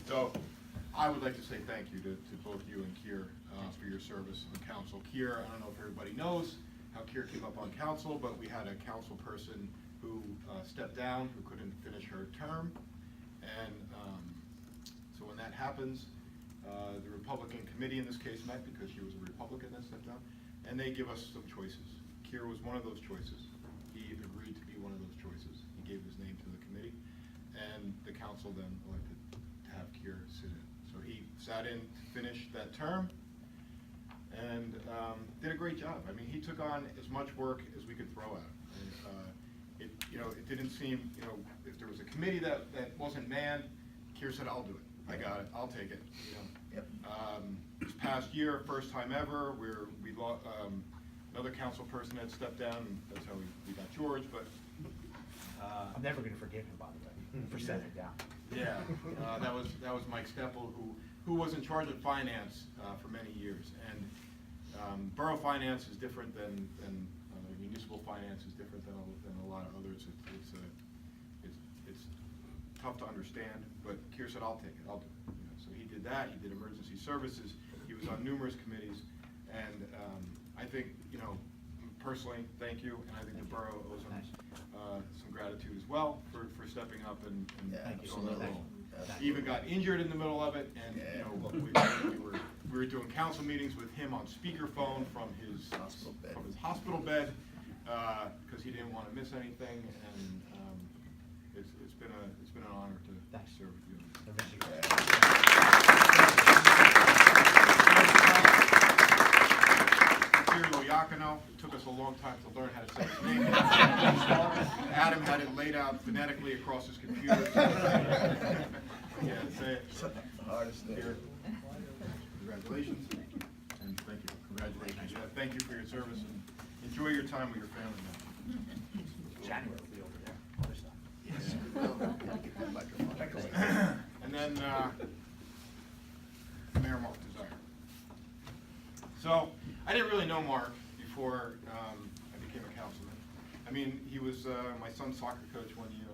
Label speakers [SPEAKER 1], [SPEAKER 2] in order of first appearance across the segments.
[SPEAKER 1] So, I would like to say thank you to both you and Keir for your service on council. Keir, I don't know if everybody knows how Keir came up on council, but we had a council person who stepped down, who couldn't finish her term. And so when that happens, the Republican committee in this case met because she was a Republican that stepped down, and they give us some choices. Keir was one of those choices. He agreed to be one of those choices. He gave his name to the committee, and the council then elected to have Keir sit in. So he sat in to finish that term and did a great job. I mean, he took on as much work as we could throw at him. And, it didn't seem, if there was a committee that wasn't manned, Keir said, "I'll do it. I got it. I'll take it."
[SPEAKER 2] Yep.
[SPEAKER 1] This past year, first time ever, we lost another council person had stepped down, and that's how we got George. But
[SPEAKER 3] I'm never going to forgive him, by the way, for stepping down.
[SPEAKER 1] yeah, that was Mike Steppel, who was in charge of finance for many years. And borough finance is different than municipal finance is different than a lot of others. It's tough to understand, but Keir said, "I'll take it. I'll do it." So he did that. He did emergency services. He was on numerous committees, and I think, personally, thank you, and I think the borough owes him some gratitude as well for stepping up and
[SPEAKER 2] Yeah,
[SPEAKER 1] going
[SPEAKER 2] absolutely.
[SPEAKER 1] along. He even got injured in the middle of it, and we were doing council meetings with him on speakerphone from his hospital bed because he didn't want to miss anything, and it's been an honor to serve with you.
[SPEAKER 3] I miss you guys.
[SPEAKER 1] Cyril Iacono. It took us a long time to learn how to say his name. Adam had it laid out phonetically across his computer. Yeah, say it.
[SPEAKER 2] Hardest thing.
[SPEAKER 1] Here. Congratulations, and thank you. Congratulations. Yeah, thank you for your service, and enjoy your time with your family now.
[SPEAKER 3] January will be over there. Other stuff.
[SPEAKER 1] And then Mayor Mark Desire. So I didn't really know Mark before I became a councilman. I mean, he was my son's soccer coach one year.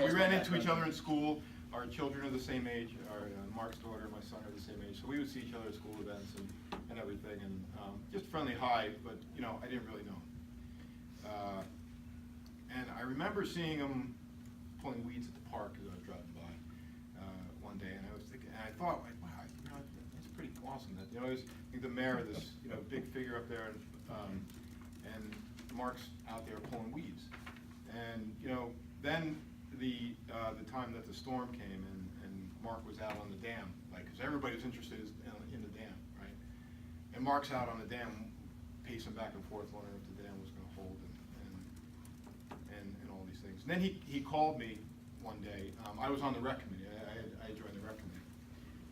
[SPEAKER 1] We ran into each other in school. Our children are the same age. Mark's daughter and my son are the same age, so we would see each other at school events and everything, and just friendly hi. But I didn't really know him. And I remember seeing him pulling weeds at the park as I was driving by one day, and I was thinking, and I thought, like, wow, that's pretty awesome. That I think the mayor, this big figure up there, and Mark's out there pulling weeds, and then the time that the storm came and Mark was out on the dam, because everybody was interested in the dam, right? And Mark's out on the dam, pacing back and forth, wondering if the dam was going to hold and all these things. And then he called me one day. I was on the rec committee. I joined the rec committee.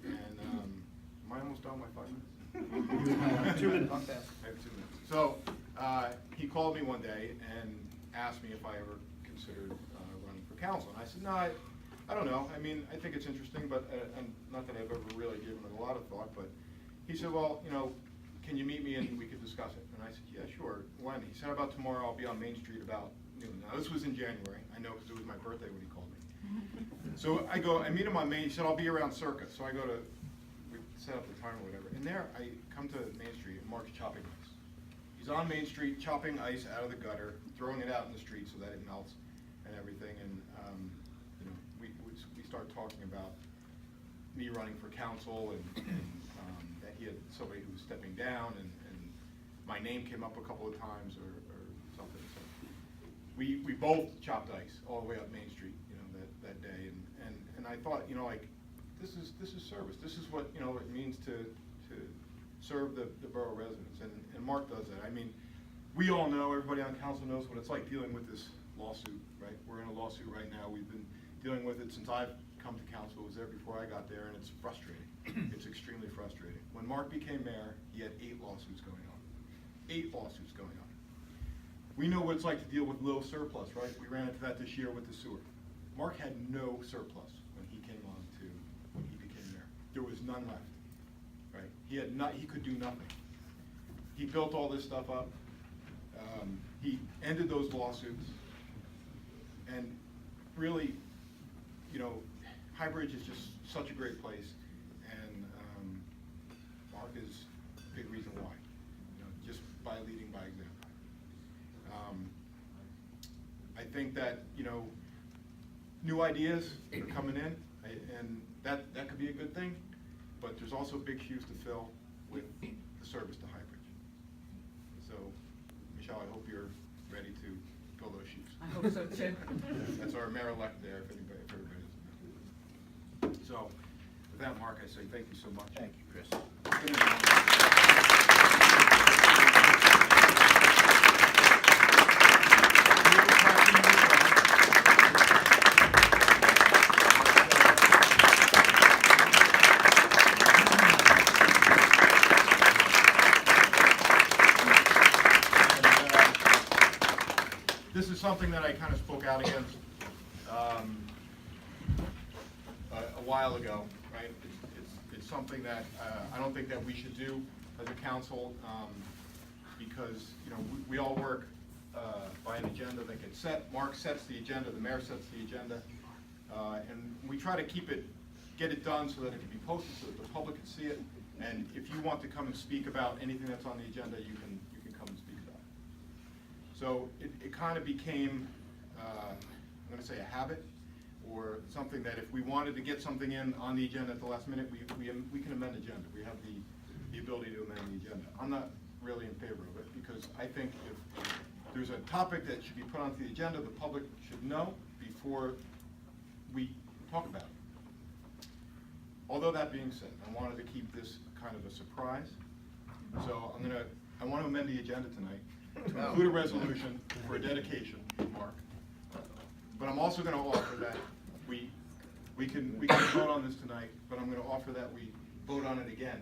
[SPEAKER 1] And am I almost done with 5 minutes?
[SPEAKER 3] 2 minutes.
[SPEAKER 1] I have 2 minutes. So he called me one day and asked me if I ever considered running for council. And I said, no, I don't know. I mean, I think it's interesting, but and not that I've ever really given it a lot of thought. But he said, well, can you meet me and we could discuss it? And I said, yeah, sure. When? He said, how about tomorrow? I'll be on Main Street about noon. Now, this was in January. I know because it was my birthday when he called me. So I meet him on Main. He said, I'll be around Circus. So we set up the time or whatever. And there, I come to Main Street, and Mark's chopping ice. He's on Main Street chopping ice out of the gutter, throwing it out in the street so that it melts and everything. And we start talking about me running for council and that he had somebody who was stepping down, and my name came up a couple of times or something. So we both chopped ice all the way up Main Street, that day, and I thought, this is service. This is what it means to serve the borough residents, and Mark does that. I mean, we all know, everybody on council knows what it's like dealing with this lawsuit, right? We're in a lawsuit right now. We've been dealing with it since I've come to council. It was there before I got there, and it's frustrating. It's extremely frustrating. When Mark became mayor, he had 8 lawsuits going on. 8 lawsuits going on. We know what it's like to deal with low surplus, right? We ran into that this year with the sewer. Mark had no surplus when he became mayor. There was none left, right? He could do nothing. he built all this stuff up. He ended those lawsuits. And really, you know, High Bridge is just such a great place. And Mark is a big reason why, you know, just by leading by example. I think that, you know, new ideas are coming in, and that could be a good thing, but there's also big shoes to fill with the service to High Bridge. So, Michelle, I hope you're ready to fill those shoes.
[SPEAKER 4] I hope so too.
[SPEAKER 1] That's our mayor-elect there, if everybody doesn't know. So, with that, Mark, I say thank you so much.
[SPEAKER 2] Thank you, Chris.
[SPEAKER 1] This is something that I kind of spoke out against a while ago, right? It's something that I don't think that we should do as a council because, you know, we all work by an agenda that gets set. Mark sets the agenda, the mayor sets the agenda, and we try to get it done so that it can be posted so that the public can see it. And if you want to come and speak about anything that's on the agenda, you can come and speak about it. So it kind of became, I'm going to say, a habit, or something that if we wanted to get something in on the agenda at the last minute, we can amend the agenda. We have the ability to amend the agenda. I'm not really in favor of it, because I think if there's a topic that should be put onto the agenda, the public should know before we talk about it. Although that being said, I wanted to keep this kind of a surprise, so I want to amend the agenda tonight to include a resolution for a dedication, Mark. But I'm also going to offer that we can vote on this tonight, but I'm going to offer that we vote on it again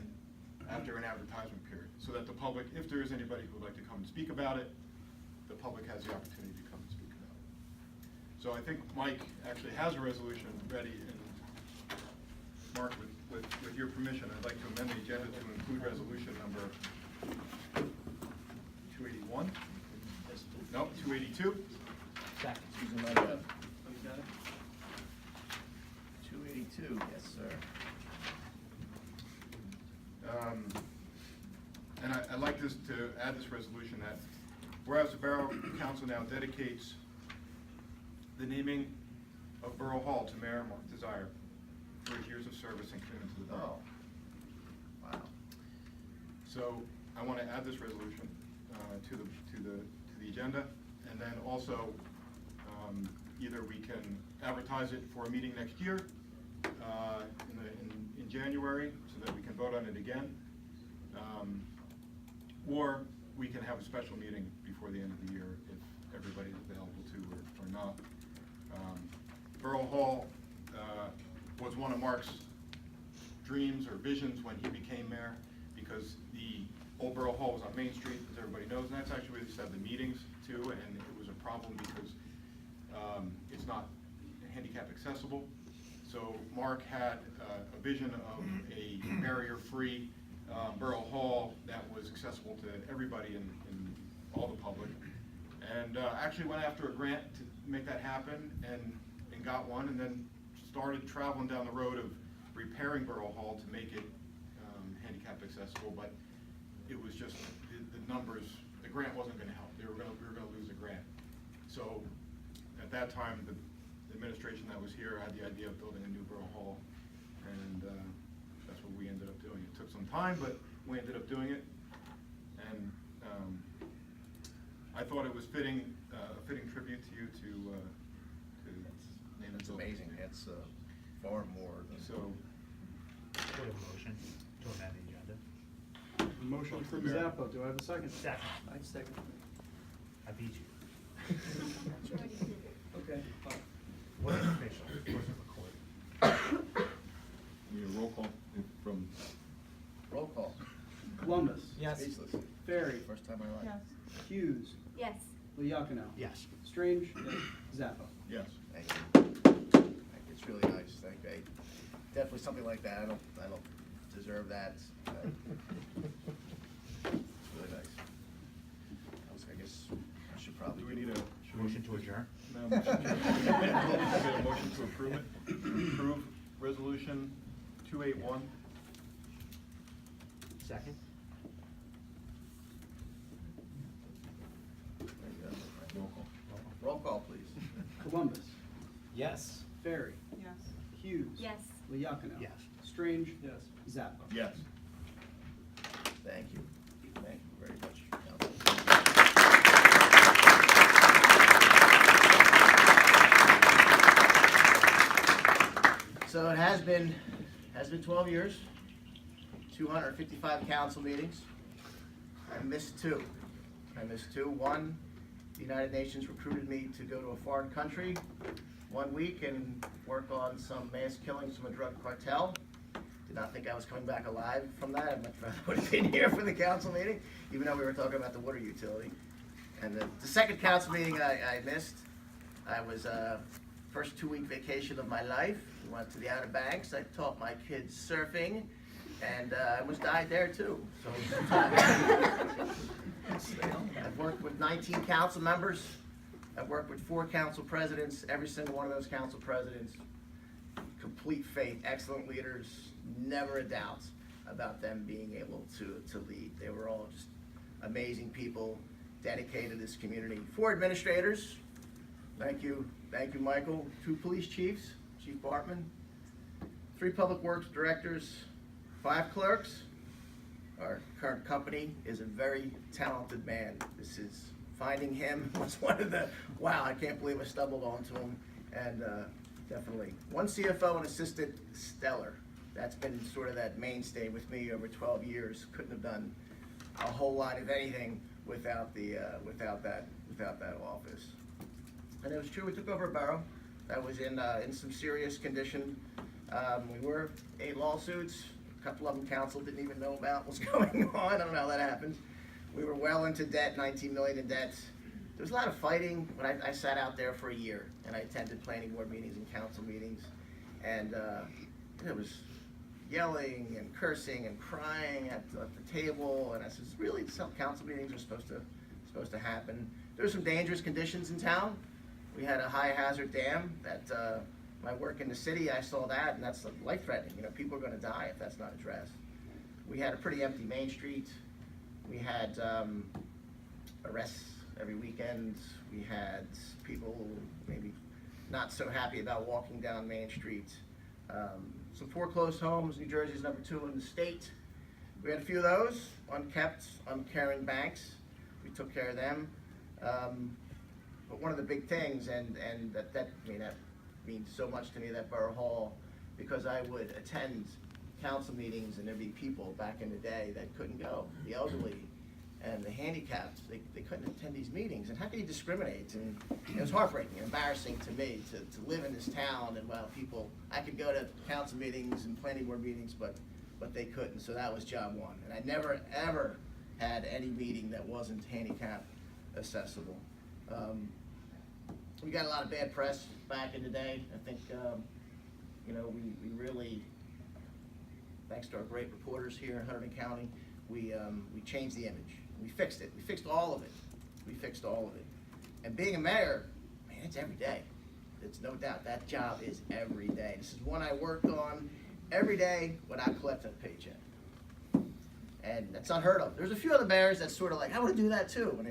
[SPEAKER 1] after an advertisement period, so that the public, if there is anybody who would like to come and speak about it, the public has the opportunity to come and speak about it. So I think Mike actually has a resolution ready, and Mark, with your permission, I'd like to amend the agenda to include resolution number 281? No, 282?
[SPEAKER 3] Second.
[SPEAKER 2] Excuse me, my bad. 282, yes, sir.
[SPEAKER 1] And I'd like to add this resolution that, whereas the Borough Council now dedicates the naming of Borough Hall to Mayor Mark Desire for his years of service and commitment to the borough.
[SPEAKER 2] Oh, wow.
[SPEAKER 1] So I want to add this resolution to the agenda, and then also either we can advertise it for a meeting next year in January, so that we can vote on it again, or we can have a special meeting before the end of the year if everybody's available to or not. Borough Hall was one of Mark's dreams or visions when he became mayor, because the old Borough Hall was on Main Street, as everybody knows, and that's actually where they used to have the meetings too, and it was a problem because it's not handicap accessible. So Mark had a vision of a barrier-free Borough Hall that was accessible to everybody in all the public, and actually went after a grant to make that happen, and got one, and then started traveling down the road of repairing Borough Hall to make it handicap accessible, but it was just the numbers. The grant wasn't going to help. We were going to lose the grant. So at that time, the administration that was here had the idea of building a new Borough Hall, and that's what we ended up doing. It took some time, but we ended up doing it, and I thought it was a fitting tribute to you to name
[SPEAKER 2] It's
[SPEAKER 1] the building.
[SPEAKER 2] amazing. It's far more than.
[SPEAKER 1] So,
[SPEAKER 3] Put a motion to amend the agenda.
[SPEAKER 5] Motion from Zappa, do I have a second?
[SPEAKER 3] Second.
[SPEAKER 5] I second.
[SPEAKER 3] I beat you.
[SPEAKER 5] Okay.
[SPEAKER 3] Wasn't official, wasn't recorded.
[SPEAKER 1] we need a roll call from,
[SPEAKER 2] Roll call.
[SPEAKER 5] Columbus.
[SPEAKER 3] Yes.
[SPEAKER 2] Speechless.
[SPEAKER 5] Ferry.
[SPEAKER 2] First time I like.
[SPEAKER 5] Hughes.
[SPEAKER 6] Yes.
[SPEAKER 5] Liacono.
[SPEAKER 3] Yes.
[SPEAKER 5] Strange. Zappa.
[SPEAKER 1] yes.
[SPEAKER 2] Thank you. It's really nice. Thank you. Definitely something like that. I don't deserve that. It's really nice.
[SPEAKER 3] adjourn.
[SPEAKER 1] No, motion to- Get a motion to approve it, approve resolution 281.
[SPEAKER 3] Second?
[SPEAKER 2] There you go.
[SPEAKER 1] Roll call.
[SPEAKER 2] Roll call, please.
[SPEAKER 5] Columbus.
[SPEAKER 3] Yes.
[SPEAKER 5] Ferry.
[SPEAKER 4] Yes.
[SPEAKER 5] Hughes.
[SPEAKER 4] Yes.
[SPEAKER 5] Liakino.
[SPEAKER 3] Yes.
[SPEAKER 5] Strange. Yes. Zappa.
[SPEAKER 1] Yes.
[SPEAKER 2] Thank you. Thank you very much. So it has been 12 years, 255 council meetings. I missed two. One, the United Nations recruited me to go to a foreign country 1 week and work on some mass killings from a drug cartel. Did not think I was coming back alive from that. I much rather would have been here for the council meeting, even though we were talking about the water utility. And the second council meeting I missed, I was first 2-week vacation of my life. We went to the Outer Banks. I taught my kids surfing, and I almost died there too. So I've worked with 19 council members. I've worked with 4 council presidents. Every single one of those council presidents, complete faith, excellent leaders, never a doubt about them being able to lead. They were all just amazing people, dedicated to this community. 4 administrators, thank you, Michael. 2 police chiefs, Chief Bartman. 3 public works directors, 5 clerks. Our current company is a very talented man. This is, finding him was one of the, wow, I can't believe I stumbled onto him. And definitely. 1 CFO and assistant, stellar. That's been sort of that mainstay with me over 12 years. Couldn't have done a whole lot of anything without that office. And it was true, we took over a borough that was in some serious condition. We were 8 lawsuits. A couple of them council didn't even know about what's going on. I don't know how that happened. We were well into debt, 19 million in debt. There was a lot of fighting, but I sat out there for a year, and I attended planning board meetings and council meetings, and it was yelling and cursing and crying at the table, and I said, really, some council meetings are supposed to happen. There were some dangerous conditions in town. We had a high hazard dam that my work in the city, I saw that, and that's life threatening. You know, people are going to die if that's not addressed. We had a pretty empty Main Street. We had arrests every weekend. We had people maybe not so happy about walking down Main Street. Some foreclosed homes. New Jersey's number 2 in the state. We had a few of those, unkept, uncaring banks. We took care of them. But one of the big things, and that means so much to me, that Borough Hall, because I would attend council meetings and there'd be people back in the day that couldn't go, the elderly and the handicapped, they couldn't attend these meetings. And how can you discriminate? And it was heartbreaking, embarrassing to me to live in this town, and while people, I could go to council meetings and planning board meetings, but they couldn't. So that was job one. And I never ever had any meeting that wasn't handicap accessible. We got a lot of bad press back in the day. I think, we really, thanks to our great reporters here in Hunterdon County, we changed the image. We fixed it. We fixed all of it. And being a mayor, man, it's every day. It's no doubt. That job is every day. This is one I worked on every day without collecting a paycheck. And that's unheard of. There's a few other mayors that sort of like, I want to do that too. And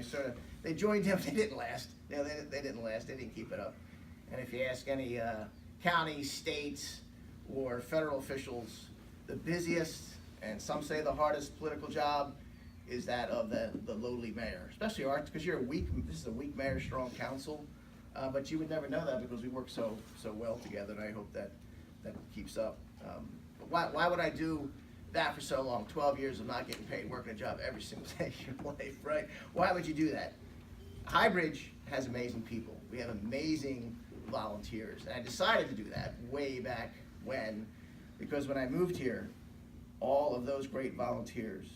[SPEAKER 2] they joined him, they didn't last. They didn't last, they didn't keep it up. And if you ask any counties, states, or federal officials, the busiest, and some say the hardest political job is that of the lowly mayor, especially ours, because this is a weak mayor, strong council, but you would never know that because we work so well together, and I hope that keeps up. But why would I do that for so long? 12 years of not getting paid, working a job every single day of your life, right? Why would you do that? Highbridge has amazing people. We have amazing volunteers, and I decided to do that way back when, because when I moved here, all of those great volunteers,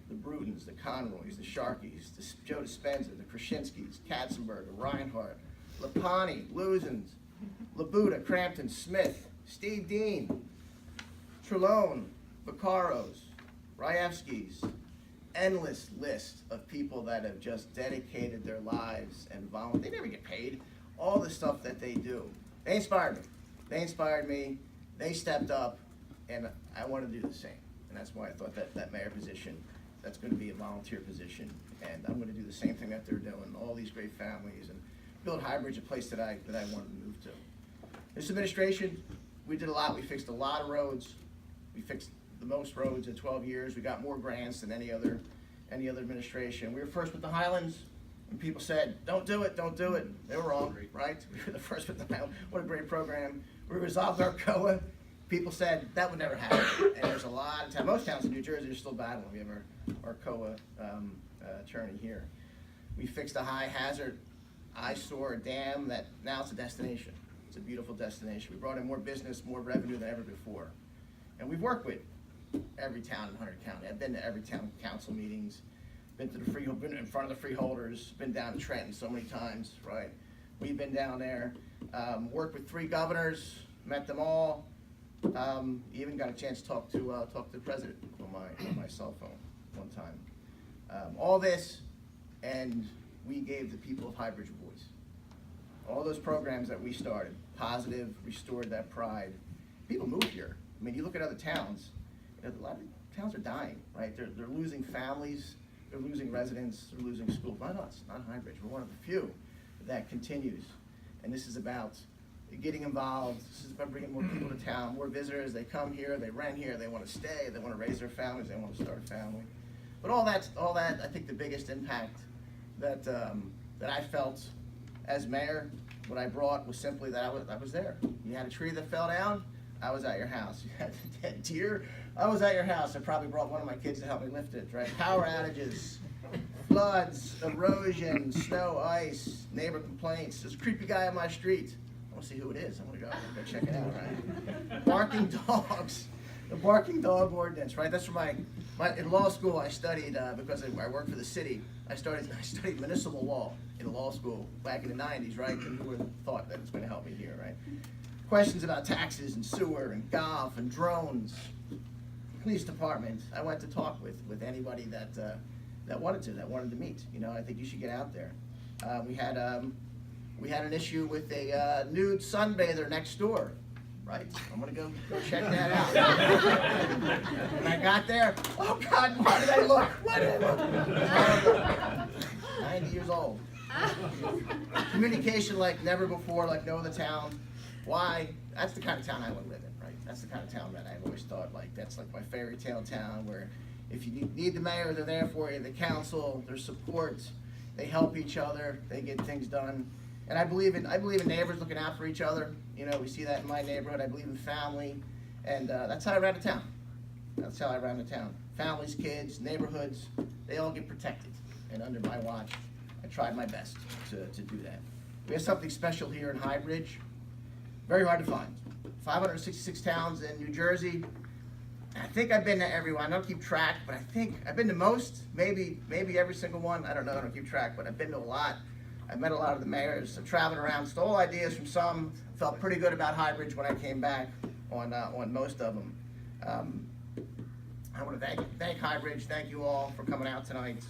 [SPEAKER 2] the Brudens, the Conroys, the Sharkeys, the Joe Dispenza, the Krasinskis, Katzenberg, Reinhardt, Lapani, Luzens, Labuda, Crampton, Smith, Steve Dean, Trelone, Vaccaros, Rajewskis, endless list of people that have just dedicated their lives and volunteered. They never get paid. all the stuff that they do. They inspired me. They inspired me. They stepped up, and I want to do the same. And that's why I thought that mayor position, that's going to be a volunteer position, and I'm going to do the same thing that they're doing. All these great families, and build Highbridge, a place that I wanted to move to. This administration, we did a lot. We fixed a lot of roads. We fixed the most roads in 12 years. We got more grants than any other administration. We were first with the Highlands, and people said, don't do it, don't do it. They were wrong, right? We were the first with the Highlands. What a great program. We resolved our COA. People said that would never happen. And there's a lot of towns, most towns in New Jersey are still battling. We have our COA attorney here. We fixed a high hazard eyesore dam that now it's a destination. It's a beautiful destination. We brought in more business, more revenue than ever before. And we've worked with every town in Hunter County. I've been to every town council meetings, been in front of the freeholders, been down to Trenton so many times, right? We've been down there, worked with 3 governors, met them all. Even got a chance to talk to the president on my cell phone one time. All this, and we gave the people of Highbridge a voice. All those programs that we started, positive, restored that pride. People move here. I mean, you look at other towns, a lot of towns are dying, right? They're losing families, they're losing residents, they're losing schools. Not us, not Highbridge. We're one of the few that continues. And this is about getting involved. This is about bringing more people to town, more visitors. They come here, they rent here, they want to stay, they want to raise their families, they want to start a family. But all that, I think the biggest impact that I felt as mayor, what I brought was simply that I was there. You had a tree that fell down, I was at your house. You had a dead deer, I was at your house. I probably brought one of my kids to help me lift it, right? Power outages, floods, erosion, snow, ice, neighbor complaints. There's a creepy guy on my street. I want to see who it is. I want to go check it out, right? Barking dogs, the barking dog ordinance, right? That's from in law school I studied, because I worked for the city, I studied municipal law in law school back in the 90s, right? And who would have thought that it's going to help me here, right? Questions about taxes and sewer and golf and drones, police department. I went to talk with anybody that wanted to meet. You know, I think you should get out there. We had an issue with a nude sunbather next door. Right, I'm gonna go check that out. When I got there, oh God, why did I look? Why did I look? 90 years old. Communication like never before, like no other town. Why? That's the kind of town I want to live in, right? That's the kind of town that I've always thought, like, that's like my fairy tale town where if you need the mayor, they're there for you, the council, their support, they help each other, they get things done. And I believe in neighbors looking out for each other. You know, we see that in my neighborhood. I believe in family, and that's how I ran the town. That's how I ran the town. Families, kids, neighborhoods, they all get protected. And under my watch, I tried my best to do that. We have something special here in Highbridge. Very hard to find. 566 towns in New Jersey. I think I've been to everyone. I don't keep track, but I think I've been to most, maybe every single one. I don't know. I don't keep track, but I've been to a lot. I've met a lot of the mayors. I've traveled around, stole ideas from some. Felt pretty good about Highbridge when I came back on most of them. I want to thank Highbridge. Thank you all for coming out tonight.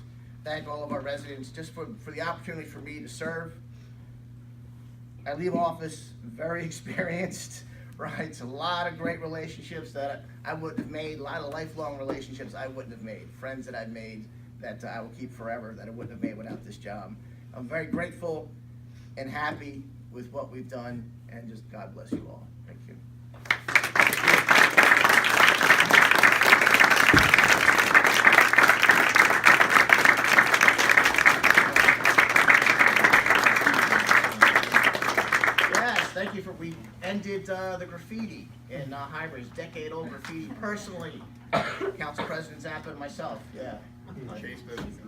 [SPEAKER 2] Thank all of our residents just for the opportunity for me to serve. I leave office very experienced, right? A lot of great relationships that I wouldn't have made, a lot of lifelong relationships I wouldn't have made, friends that I've made that I will keep forever that I wouldn't have made without this job. I'm very grateful and happy with what we've done, and just God bless you all. Thank you. Thank you we ended the graffiti in Highbridge, decade-old graffiti personally. Council President Zappa and myself, yeah.
[SPEAKER 1] Chase the graffiti.